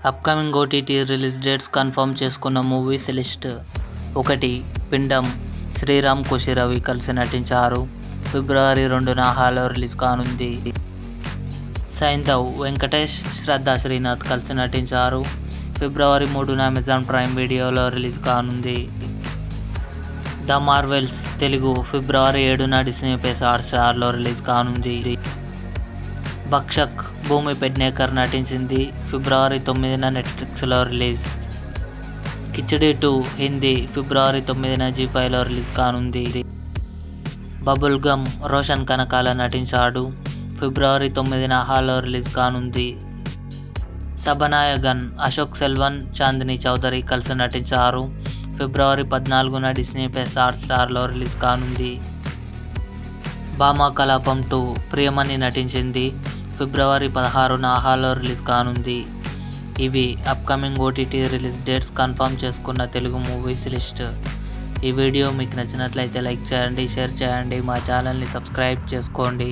Upcoming OTT release dates confirm చేసుకున్న movies list. 1. పిండం. శ్రీరామ్ రవి కలిసి నటించారు. ఫిబ్రవరి 2న హాలో రిలీజ్ కానుంది. సైంధవ్. వెంకటేష్, శ్రద్ధా శ్రీనాథ్ కలిసి నటించారు. ఫిబ్రవరి 3న అమెజాన్ ప్రైమ్ వీడియోలో రిలీజ్ కానుంది. ద మార్వెల్స్ తెలుగు ఫిబ్రవరి 7న డిస్నీ ప్లస్ హాట్‌స్టార్లో రిలీజ్ కానుంది. భక్షక్. భూమి పెడ్నేకర్ నటించింది. ఫిబ్రవరి 9న నెట్ఫ్లిక్స్లో రిలీజ్. కిచిడి 2 హిందీ ఫిబ్రవరి 9న జీ5లో రిలీజ్ కానుంది. Bubble gum. రోషన్ కనకాల నటించాడు. ఫిబ్రవరి 9న హాలో రిలీజ్ కానుంది. సబనాయగన్. అశోక్ సెల్వన్, చాందిని చౌదరి కలిసి నటించారు. ఫిబ్రవరి 14న డిస్నీ ప్లస్ హాట్‌స్టార్లో రిలీజ్ కానుంది. భామా కలాపం 2 ప్రియమణి నటించింది. ఫిబ్రవరి 16న హాలో రిలీజ్ కానుంది. ఇవి upcoming OTT release dates confirm చేసుకున్న తెలుగు మూవీస్ లిస్ట్. ఈ వీడియో మీకు నచ్చినట్లయితే లైక్ చేయండి, షేర్ చేయండి, మా ఛానల్ని సబ్స్క్రైబ్ చేసుకోండి.